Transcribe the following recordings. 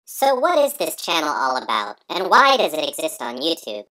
So what is this channel all about, and why does it exist on YouTube?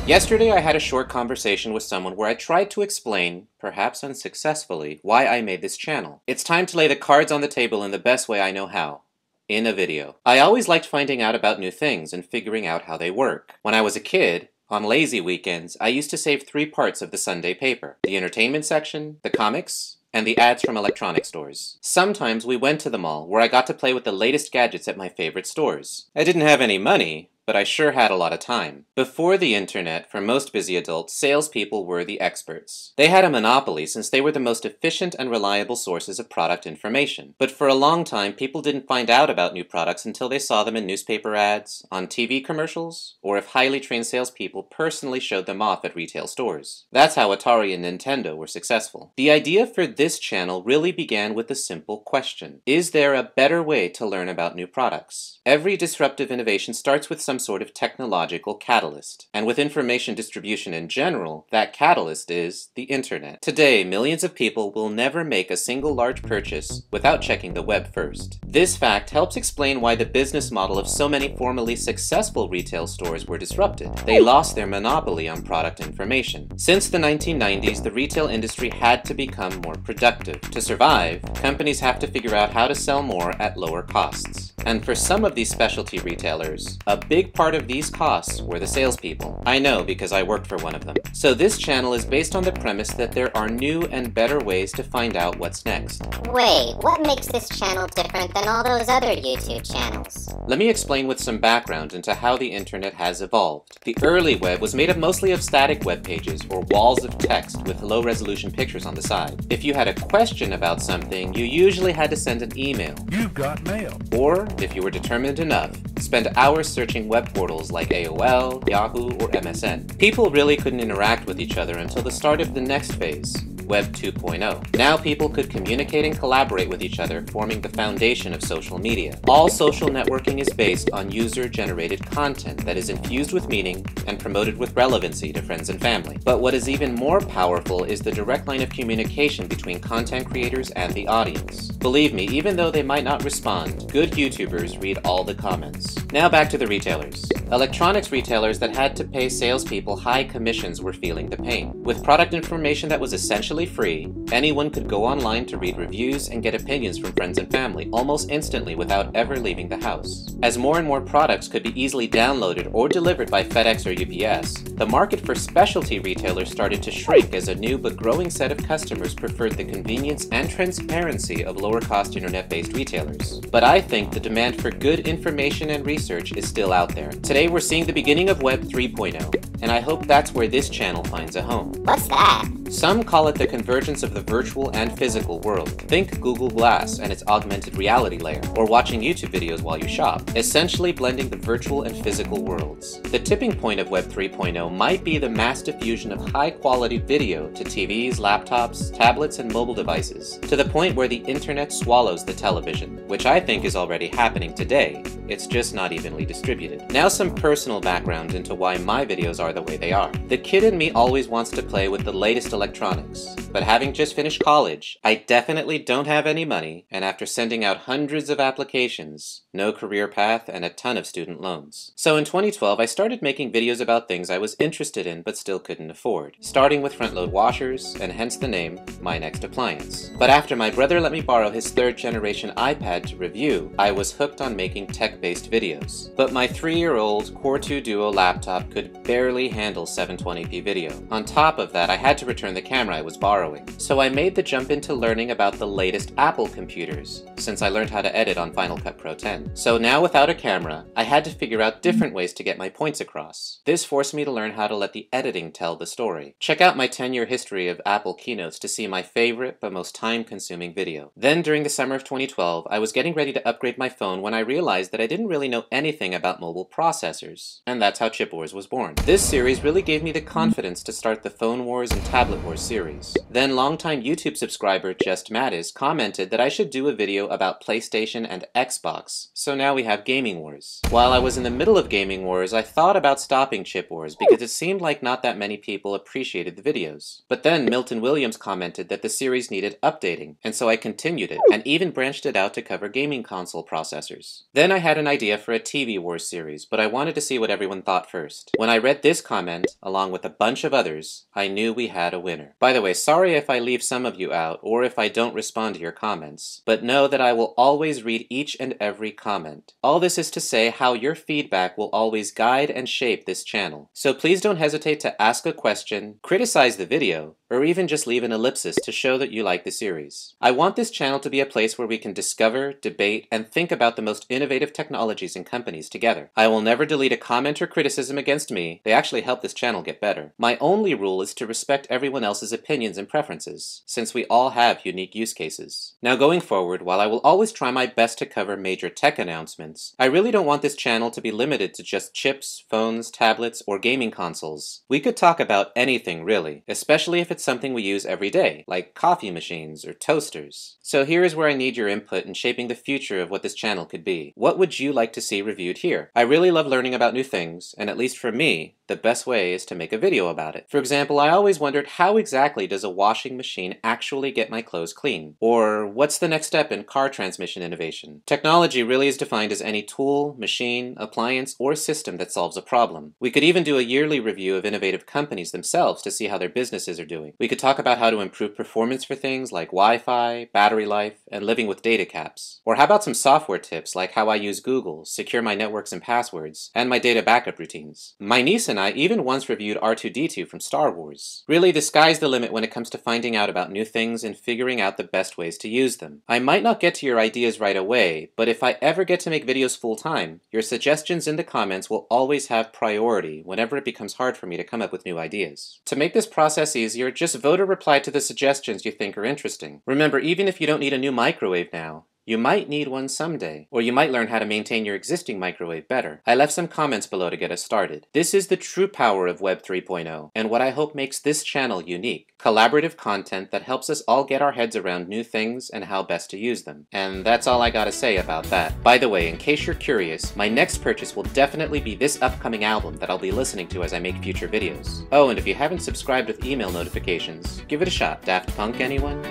Yesterday I had a short conversation with someone where I tried to explain, perhaps unsuccessfully, why I made this channel. It's time to lay the cards on the table in the best way I know how. In a video. I always liked finding out about new things and figuring out how they work. When I was a kid, on lazy weekends, I used to save 3 parts of the Sunday paper: the entertainment section, the comics, and the ads from electronic stores. Sometimes we went to the mall, where I got to play with the latest gadgets at my favorite stores. I didn't have any money, but I sure had a lot of time. Before the internet, for most busy adults, salespeople were the experts. They had a monopoly since they were the most efficient and reliable sources of product information. But for a long time, people didn't find out about new products until they saw them in newspaper ads, on TV commercials, or if highly trained salespeople personally showed them off at retail stores. That's how Atari and Nintendo were successful. The idea for this channel really began with a simple question: is there a better way to learn about new products? Every disruptive innovation starts with some sort of technological catalyst. And with information distribution in general, that catalyst is the internet. Today, millions of people will never make a single large purchase without checking the web first. This fact helps explain why the business model of so many formerly successful retail stores were disrupted. They lost their monopoly on product information. Since the 1990s, the retail industry had to become more productive. To survive, companies have to figure out how to sell more at lower costs. And for some of these specialty retailers, a big part of these costs were the salespeople. I know because I worked for one of them. So this channel is based on the premise that there are new and better ways to find out what's next. Wait, what makes this channel different than all those other YouTube channels? Let me explain with some background into how the internet has evolved. The early web was made up mostly of static web pages, or walls of text with low-resolution pictures on the side. If you had a question about something, you usually had to send an email. You've got mail. Or, if you were determined enough, spend hours searching web portals like AOL, Yahoo, or MSN. People really couldn't interact with each other until the start of the next phase, Web 2.0. Now people could communicate and collaborate with each other, forming the foundation of social media. All social networking is based on user-generated content that is infused with meaning and promoted with relevancy to friends and family. But what is even more powerful is the direct line of communication between content creators and the audience. Believe me, even though they might not respond, good YouTubers read all the comments. Now back to the retailers. Electronics retailers that had to pay salespeople high commissions were feeling the pain. With product information that was essentially free, anyone could go online to read reviews and get opinions from friends and family almost instantly without ever leaving the house. As more and more products could be easily downloaded or delivered by FedEx or UPS, the market for specialty retailers started to shrink as a new but growing set of customers preferred the convenience and transparency of lower-cost internet-based retailers. But I think the demand for good information and research is still out there. Today we're seeing the beginning of Web 3.0, and I hope that's where this channel finds a home. What's that? Some call it the convergence of the virtual and physical world. Think Google Glass and its augmented reality layer, or watching YouTube videos while you shop, essentially blending the virtual and physical worlds. The tipping point of Web 3.0 might be the mass diffusion of high-quality video to TVs, laptops, tablets, and mobile devices, to the point where the internet swallows the television, which I think is already happening today. It's just not evenly distributed. Now some personal background into why my videos are the way they are. The kid in me always wants to play with the latest electronics, but having just finished college, I definitely don't have any money, and after sending out hundreds of applications, no career path, and a ton of student loans. So in 2012, I started making videos about things I was interested in but still couldn't afford, starting with front-load washers, and hence the name My Next Appliance. But after my brother let me borrow his 3rd-generation iPad to review, I was hooked on making tech-based videos. But my 3-year-old Core 2 Duo laptop could barely handle 720p video. On top of that, I had to return the camera I was borrowing. So I made the jump into learning about the latest Apple computers, since I learned how to edit on Final Cut Pro 10. So now without a camera, I had to figure out different ways to get my points across. This forced me to learn how to let the editing tell the story. Check out my 10-year history of Apple keynotes to see my favorite but most time-consuming video. Then during the summer of 2012, I was getting ready to upgrade my phone when I realized that I didn't really know anything about mobile processing. processors. And that's how Chip Wars was born. This series really gave me the confidence to start the Phone Wars and Tablet Wars series. Then longtime YouTube subscriber Just Mattis commented that I should do a video about PlayStation and Xbox, so now we have Gaming Wars. While I was in the middle of Gaming Wars, I thought about stopping Chip Wars because it seemed like not that many people appreciated the videos. But then Milton Williams commented that the series needed updating, and so I continued it, and even branched it out to cover gaming console processors. Then I had an idea for a TV Wars series, but I wanted to see what everyone thought first. When I read this comment, along with a bunch of others, I knew we had a winner. By the way, sorry if I leave some of you out, or if I don't respond to your comments, but know that I will always read each and every comment. All this is to say how your feedback will always guide and shape this channel. So please don't hesitate to ask a question, criticize the video, or even just leave an ellipsis to show that you like the series. I want this channel to be a place where we can discover, debate, and think about the most innovative technologies and companies together. I will never delete a comment or criticism against me. They actually help this channel get better. My only rule is to respect everyone else's opinions and preferences, since we all have unique use cases. Now going forward, while I will always try my best to cover major tech announcements, I really don't want this channel to be limited to just chips, phones, tablets, or gaming consoles. We could talk about anything really, especially if it's something we use every day, like coffee machines or toasters. So here is where I need your input in shaping the future of what this channel could be. What would you like to see reviewed here? I really love learning about new things, and at least for me, the best way is to make a video about it. For example, I always wondered how exactly does a washing machine actually get my clothes clean? Or what's the next step in car transmission innovation? Technology really is defined as any tool, machine, appliance, or system that solves a problem. We could even do a yearly review of innovative companies themselves to see how their businesses are doing. We could talk about how to improve performance for things like Wi-Fi, battery life, and living with data caps. Or how about some software tips like how I use Google, secure my networks and passwords, and my data backup routines. My niece and I even once reviewed R2-D2 from Star Wars. Really, the sky's the limit when it comes to finding out about new things and figuring out the best ways to use them. I might not get to your ideas right away, but if I ever get to make videos full-time, your suggestions in the comments will always have priority whenever it becomes hard for me to come up with new ideas. To make this process easier, just vote or reply to the suggestions you think are interesting. Remember, even if you don't need a new microwave now, you might need one someday, or you might learn how to maintain your existing microwave better. I left some comments below to get us started. This is the true power of Web 3.0, and what I hope makes this channel unique. Collaborative content that helps us all get our heads around new things and how best to use them. And that's all I gotta say about that. By the way, in case you're curious, my next purchase will definitely be this upcoming album that I'll be listening to as I make future videos. Oh, and if you haven't subscribed with email notifications, give it a shot. Daft Punk, anyone?